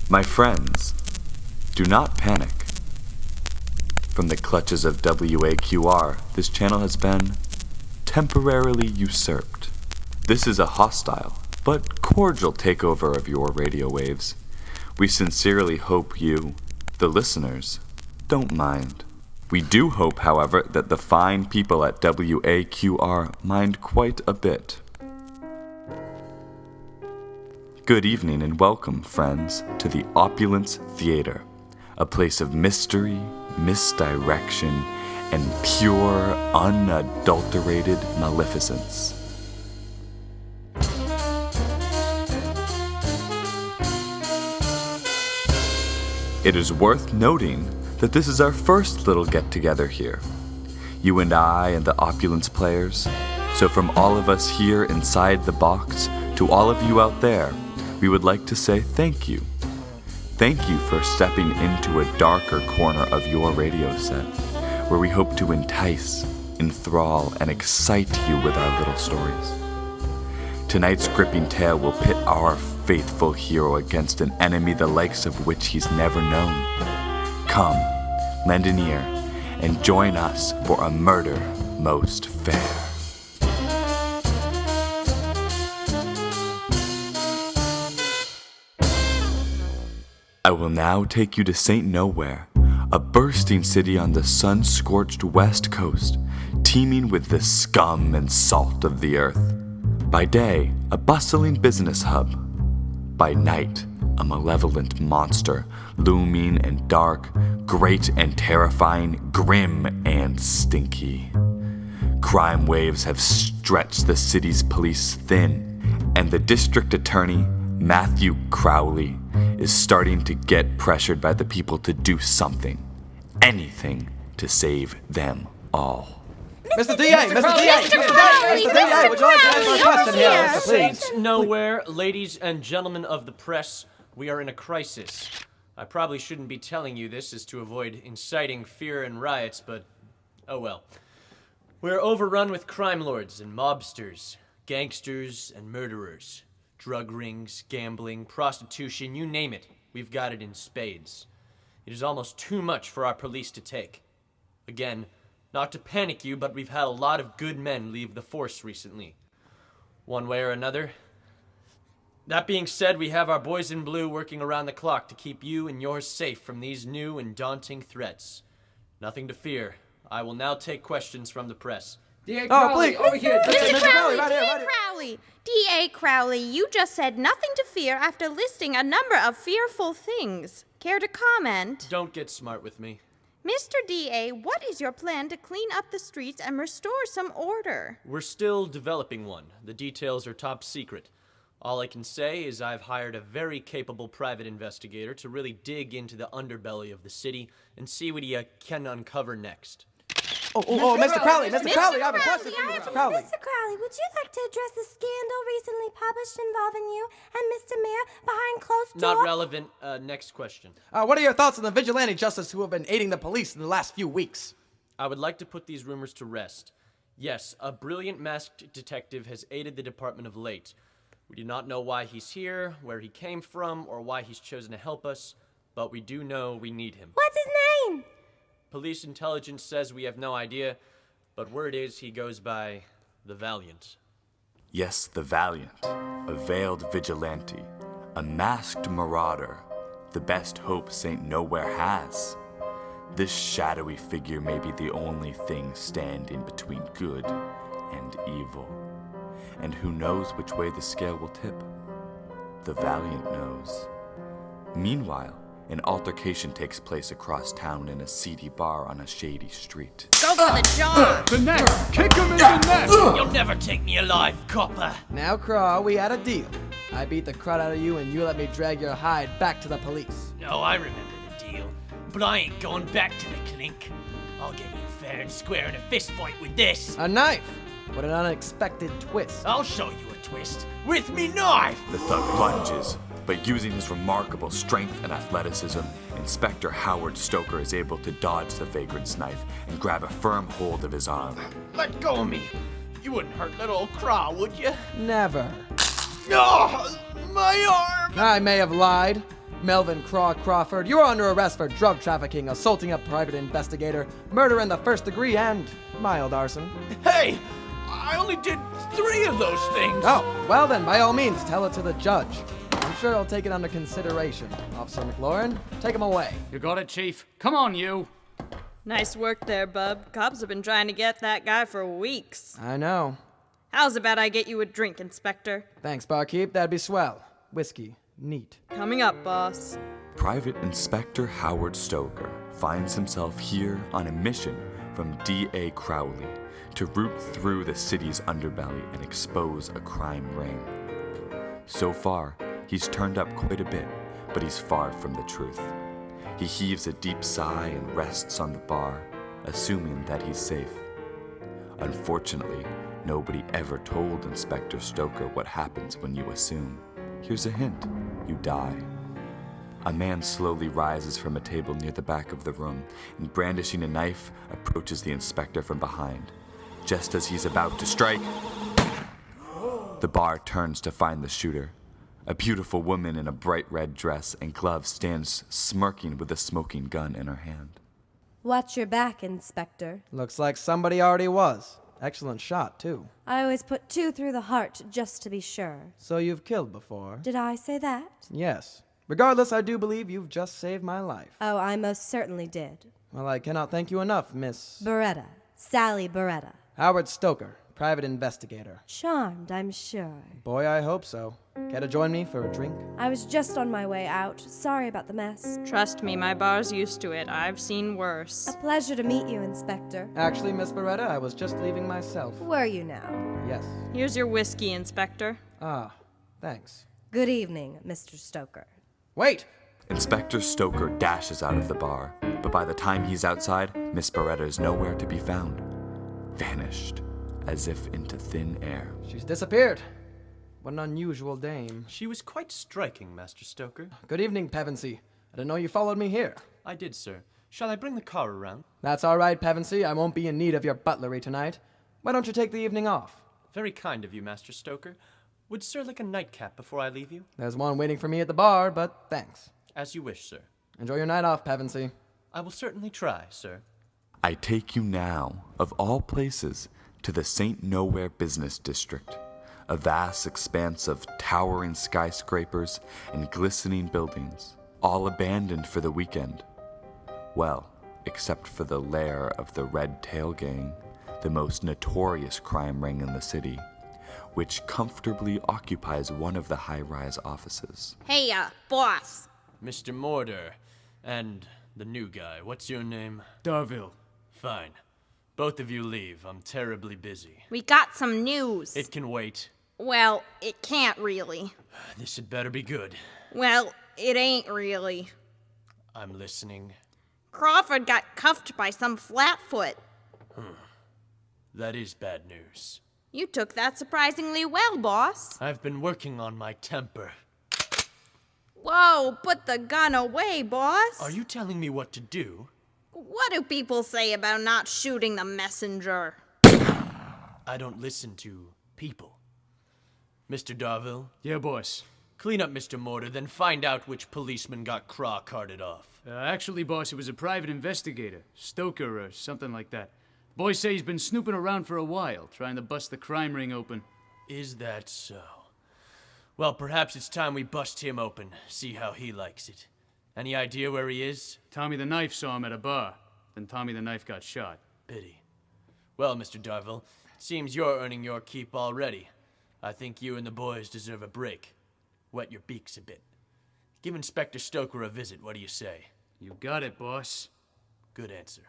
My friends, do not panic. From the clutches of WAQR, this channel has been temporarily usurped. This is a hostile but cordial takeover of your radio waves. We sincerely hope you, the listeners, don't mind. We do hope, however, that the fine people at WAQR mind quite a bit. Good evening and welcome, friends, to the Opulence Theater, a place of mystery, misdirection, and pure, unadulterated maleficence. It is worth noting that this is our first little get-together here. You and I and the Opulence players. So from all of us here inside the box to all of you out there, we would like to say thank you. Thank you for stepping into a darker corner of your radio set, where we hope to entice, enthrall, and excite you with our little stories. Tonight's gripping tale will pit our faithful hero against an enemy the likes of which he's never known. Come, lend an ear, and join us for a murder most fair. I will now take you to St. Nowhere, a bursting city on the sun-scorched west coast, teeming with the scum and salt of the earth. By day, a bustling business hub. By night, a malevolent monster, looming and dark, great and terrifying, grim and stinky. Crime waves have stretched the city's police thin, and the district attorney, Matthew Crowley, is starting to get pressured by the people to do something, anything, to save them all. Mr. DA! Mr. DA! Mr. DA! Would you like to answer a question here, Mr. Please? Saint Nowhere, ladies and gentlemen of the press, we are in a crisis. I probably shouldn't be telling you this as to avoid inciting fear and riots, but oh well. We're overrun with crime lords and mobsters, gangsters and murderers. Drug rings, gambling, prostitution, you name it, we've got it in spades. It is almost too much for our police to take. Again, not to panic you, but we've had a lot of good men leave the force recently. One way or another. That being said, we have our boys in blue working around the clock to keep you and yours safe from these new and daunting threats. Nothing to fear. I will now take questions from the press. D.A. Crowley, over here. Mr. Crowley, right here, right D.A. here. Crowley, D.A. Crowley, you just said nothing to fear after listing a number of fearful things. Care to comment? Don't get smart with me. Mr. D.A., what is your plan to clean up the streets and restore some order? We're still developing one. The details are top secret. All I can say is I've hired a very capable private investigator to really dig into the underbelly of the city and see what he can uncover next. Oh, Mr. Crowley, Mr. Crowley, I have a question for you, Mr. Crowley. Mr. Crowley, would you like to address the scandal recently published involving you and Mr. Mayor behind closed doors? Not relevant. Next question. What are your thoughts on the vigilante justice who have been aiding the police in the last few weeks? I would like to put these rumors to rest. Yes, a brilliant masked detective has aided the department of late. We do not know why he's here, where he came from, or why he's chosen to help us, but we do know we need him. What's his name? Police intelligence says we have no idea, but word is he goes by the Valiant. Yes, the Valiant, a veiled vigilante, a masked marauder, the best hope St. Nowhere has. This shadowy figure may be the only thing standing between good and evil. And who knows which way the scale will tip? The Valiant knows. Meanwhile, an altercation takes place across town in a seedy bar on a shady street. Go for the jaw! The neck! Kick him in the neck! You'll never take me alive, copper! Now, Craw, we had a deal. I beat the crud out of you and you let me drag your hide back to the police. No, I remember the deal. But I ain't going back to the clink. I'll get you fair and square in a fist fight with this. A knife! What an unexpected twist. I'll show you a twist. With me knife! The thug lunges, but using his remarkable strength and athleticism, Inspector Howard Stoker is able to dodge the vagrant's knife and grab a firm hold of his arm. Let go of me! You wouldn't hurt little old Craw, would you? Never. Oh, my arm! I may have lied. Melvin Crawford, you are under arrest for drug trafficking, assaulting a private investigator, murder in the first degree, and mild arson. Hey, I only did 3 of those things. Oh, well then, by all means, tell it to the judge. I'm sure he'll take it under consideration. Officer McLaurin, take him away. You got it, Chief. Come on, you. Nice work there, bub. Cops have been trying to get that guy for weeks. I know. How's about I get you a drink, Inspector? Thanks, barkeep. That'd be swell. Whiskey. Neat. Coming up, boss. Private Inspector Howard Stoker finds himself here on a mission from D.A. Crowley to root through the city's underbelly and expose a crime ring. So far, he's turned up quite a bit, but he's far from the truth. He heaves a deep sigh and rests on the bar, assuming that he's safe. Unfortunately, nobody ever told Inspector Stoker what happens when you assume. Here's a hint. You die. A man slowly rises from a table near the back of the room and, brandishing a knife, approaches the inspector from behind. Just as he's about to strike, the bar turns to find the shooter. A beautiful woman in a bright red dress and gloves stands smirking with a smoking gun in her hand. Watch your back, Inspector. Looks like somebody already was. Excellent shot, too. I always put 2 through the heart just to be sure. So you've killed before? Did I say that? Yes. Regardless, I do believe you've just saved my life. Oh, I most certainly did. Well, I cannot thank you enough, Miss... Beretta. Sally Beretta. Howard Stoker, private investigator. Charmed, I'm sure. Boy, I hope so. Care to join me for a drink? I was just on my way out. Sorry about the mess. Trust me, my bar's used to it. I've seen A worse. pleasure to meet you, Inspector. Actually, Miss Beretta, I was just leaving myself. Were you now? Yes. Here's your whiskey, Inspector. Ah, thanks. Good evening, Mr. Stoker. Wait! Inspector Stoker dashes out of the bar, but by the time he's outside, Miss Beretta is nowhere to be found. Vanished, as if into thin air. She's disappeared. What an unusual dame. She was quite striking, Master Stoker. Good evening, Pevensey. I didn't know you followed me here. I did, sir. Shall I bring the car around? That's all right, Pevensey. I won't be in need of your butlery tonight. Why don't you take the evening off? Very kind of you, Master Stoker. Would sir like a nightcap before I leave you? There's one waiting for me at the bar, but thanks. As you wish, sir. Enjoy your night off, Pevensey. I will certainly try, sir. I take you now, of all places, to the St. Nowhere Business District, a vast expanse of towering skyscrapers and glistening buildings, all abandoned for the weekend. Well, except for the lair of the Red Tail Gang, the most notorious crime ring in the city, which comfortably occupies one of the high-rise offices. Hey, boss. Mr. Mortar, and the new guy, what's your name? Darville. Fine. Both of you leave. I'm terribly busy. We got some news. It can wait. Well, it can't really. This had better be good. Well, it ain't really. I'm listening. Crawford got cuffed by some flatfoot. That is bad news. You took that surprisingly well, boss. I've been working on my temper. Whoa, put the gun away, boss. Are you telling me what to do? What do people say about not shooting the messenger? I don't listen to people. Mr. Darville, Yeah, boss. clean up Mr. Mortar, then find out which policeman got Craw carted off. Actually, boss, it was a private investigator. Stoker or something like that. Boys say he's been snooping around for a while, trying to bust the crime ring open. Is that so? Well, perhaps it's time we bust him open, see how he likes it. Any idea where he is? Tommy the Knife saw him at a bar. Then Tommy the Knife got shot. Pity. Well, Mr. Darville, seems you're earning your keep already. I think you and the boys deserve a break. Wet your beaks a bit. Give Inspector Stoker a visit, what do you say? You got it, boss. Good answer.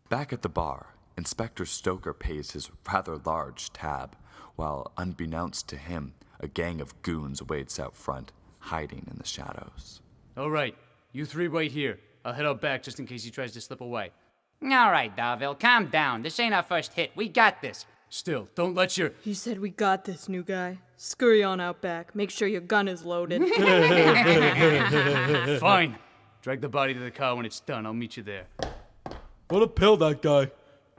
Back at the bar, Inspector Stoker pays his rather large tab, while, unbeknownst to him, a gang of goons waits out front, hiding in the shadows. All right, you 3 wait here. I'll head out back just in case he tries to slip away. All right, Darville, calm down. This ain't our first hit. We got this. Still, don't let your... He said we got this, new guy. Scurry on out back. Make sure your gun is loaded. Fine. Drag the body to the car when it's done. I'll meet you there. What a pill, that guy.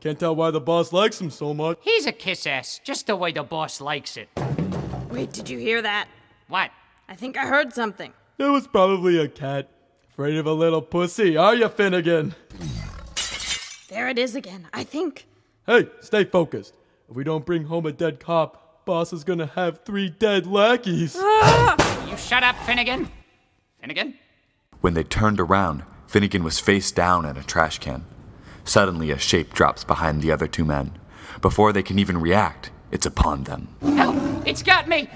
Can't tell why the boss likes him so much. He's a kiss-ass, just the way the boss likes it. Wait, did you hear that? What? I think I heard something. It was probably a cat. Afraid of a little pussy, are you, Finnegan? There it is again, I think. Hey, stay focused. If we don't bring home a dead cop, boss is gonna have 3 dead lackeys. You shut up, Finnegan. Finnegan? When they turned around, Finnegan was face down in a trash can. Suddenly, a shape drops behind the other 2 men. Before they can even react, it's upon them. Help! It's got me!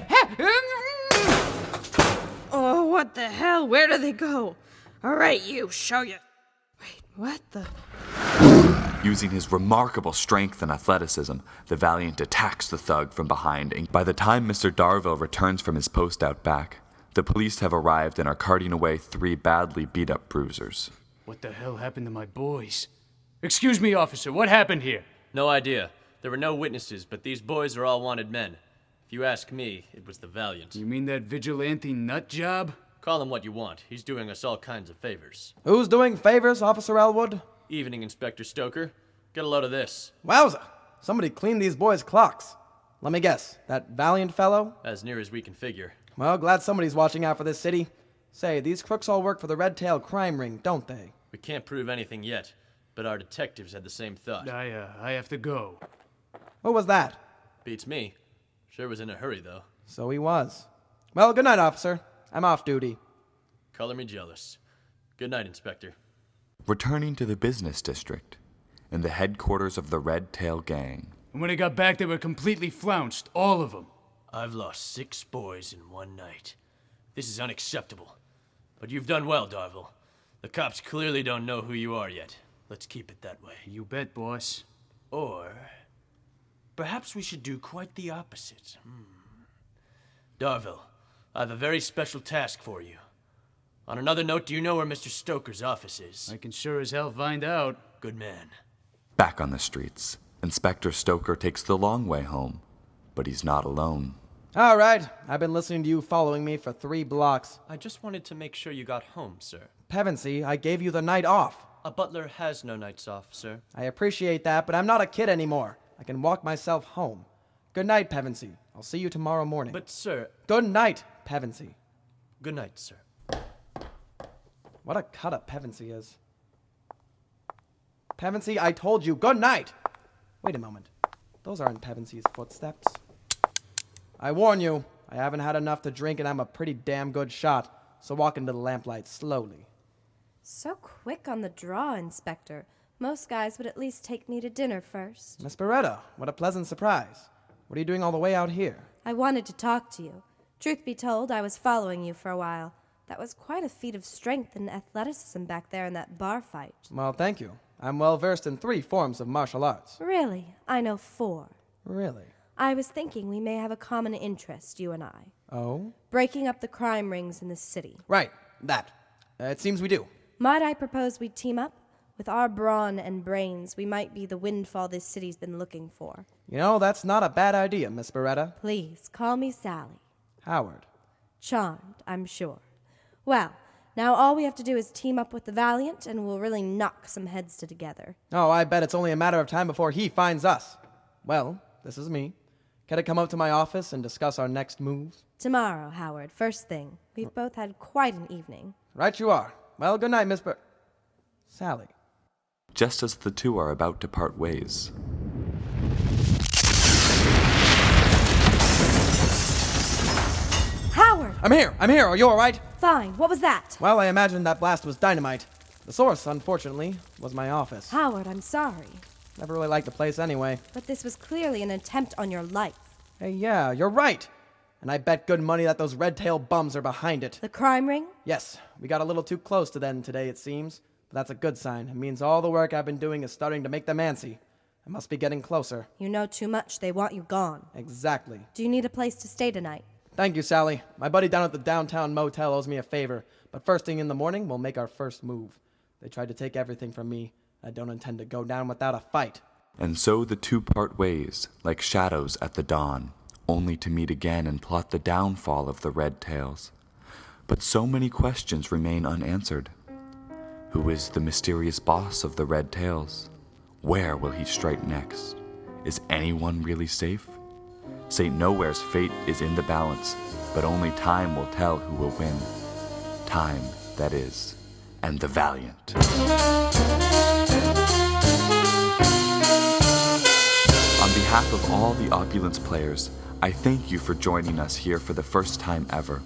Oh, what the hell? Where do they go? All right, you, show you. Wait, what the? Using his remarkable strength and athleticism, the Valiant attacks the thug from behind, and by the time Mr. Darville returns from his post out back, the police have arrived and are carting away 3 badly beat-up bruisers. What the hell happened to my boys? Excuse me, officer, what happened here? No idea. There were no witnesses, but these boys are all wanted men. If you ask me, it was the Valiant. You mean that vigilante nut job? Call him what you want. He's doing us all kinds of favors. Who's doing favors, Officer Elwood? Evening, Inspector Stoker. Get a load of this. Wowza! Somebody cleaned these boys' clocks. Let me guess, that Valiant fellow? As near as we can figure. Well, glad somebody's watching out for this city. Say, these crooks all work for the Red Tail crime ring, don't they? We can't prove anything yet, but our detectives had the same thought. I have to go. What was that? Beats me. Sure was in a hurry, though. So he was. Well, good night, officer. I'm off duty. Color me jealous. Good night, Inspector. Returning to the business district, in the headquarters of the Red Tail Gang. And when I got back, they were completely flounced, all of them. I've lost 6 boys in one night. This is unacceptable. But you've done well, Darville. The cops clearly don't know who you are yet. Let's keep it that way. You bet, boss. Or perhaps we should do quite the opposite. Darville, I have a very special task for you. On another note, do you know where Mr. Stoker's office is? I can sure as hell find out. Good man. Back on the streets, Inspector Stoker takes the long way home, but he's not alone. All right, I've been listening to you following me for 3 blocks. I just wanted to make sure you got home, sir. Pevensey, I gave you the night off. A butler has no nights off, sir. I appreciate that, but I'm not a kid anymore. I can walk myself home. Good night, Pevensey. I'll see you tomorrow morning. But, sir... Good night, Pevensey. Good night, sir. What a cut-up Pevensey is. Pevensey, I told you, good night! Wait a moment. Those aren't Pevensey's footsteps. I warn you, I haven't had enough to drink and I'm a pretty damn good shot, so walk into the lamplight slowly. So quick on the draw, Inspector. Most guys would at least take me to dinner first. Miss Beretta, what a pleasant surprise. What are you doing all the way out here? I wanted to talk to you. Truth be told, I was following you for a while. That was quite a feat of strength and athleticism back there in that bar fight. Well, thank you. I'm well versed in 3 forms of martial arts. Really? I know 4. Really? I was thinking we may have a common interest, you and I. Oh? Breaking up the crime rings in the city. Right, that. It seems we do. Might I propose we team up? With our brawn and brains, we might be the windfall this city's been looking for. You know, that's not a bad idea, Miss Beretta. Please, call me Sally. Howard. Charmed, I'm sure. Well, now all we have to do is team up with the Valiant, and we'll really knock some heads together. Oh, I bet it's only a matter of time before he finds us. Well, this is me. Can I come up to my office and discuss our next moves? Tomorrow, Howard, first thing. We've both had quite an evening. Right you are. Well, good night, Miss Sally. Just as the 2 are about to part ways, Howard! I'm here! Are you alright? Fine, what was that? Well, I imagine that blast was dynamite. The source, unfortunately, was my office. Howard, I'm sorry. Never really liked the place anyway. But this was clearly an attempt on your life. Hey, yeah, you're right. And I bet good money that those red-tail bums are behind it. The crime ring? Yes, we got a little too close to them today, it seems. But that's a good sign. It means all the work I've been doing is starting to make them antsy. I must be getting closer. You know too much. They want you gone. Exactly. Do you need a place to stay tonight? Thank you, Sally. My buddy down at the downtown motel owes me a favor. But first thing in the morning, we'll make our first move. They tried to take everything from me. I don't intend to go down without a fight. and so the 2 part ways, like shadows at the dawn, only to meet again and plot the downfall of the Red Tails. But so many questions remain unanswered. Who is the mysterious boss of the Red Tails? Where will he strike next? Is anyone really safe? St. Nowhere's fate is in the balance, but only time will tell who will win. Time, that is, and the Valiant. On behalf of all the Opulence players, I thank you for joining us here for the first time ever.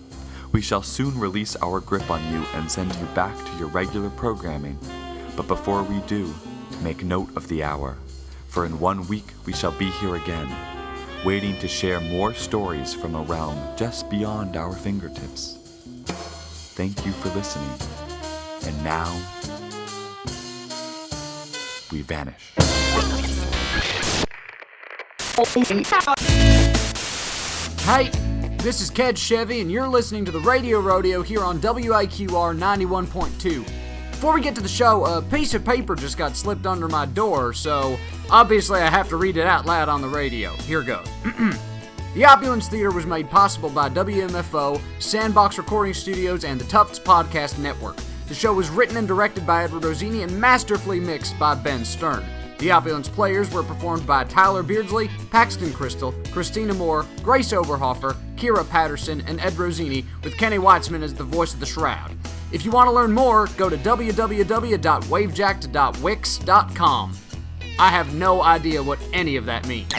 We shall soon release our grip on you and send you back to your regular programming. But before we do, make note of the hour, for in 1 week we shall be here again, waiting to share more stories from a realm just beyond our fingertips. Thank you for listening. And now, we vanish. Hey, this is Ked Chevy, and you're listening to the Radio Rodeo here on WIQR 91.2. Before we get to the show, a piece of paper just got slipped under my door, so obviously I have to read it out loud on the radio. Here goes. The Opulence Theater was made possible by WMFO, Sandbox Recording Studios, and the Tufts Podcasting Network. The show was written and directed by Ed Rosini and masterfully mixed by Ben Stern. The Opulence players were performed by Tyler Beardsley, Paxton Crystal, Christina Moore, Grace Oberhofer, Kira Patterson, and Ed Rosini, with Kenny Weitzman as the voice of the Shroud. If you want to learn more, go to www.wavejacked.wix.com. I have no idea what any of that means.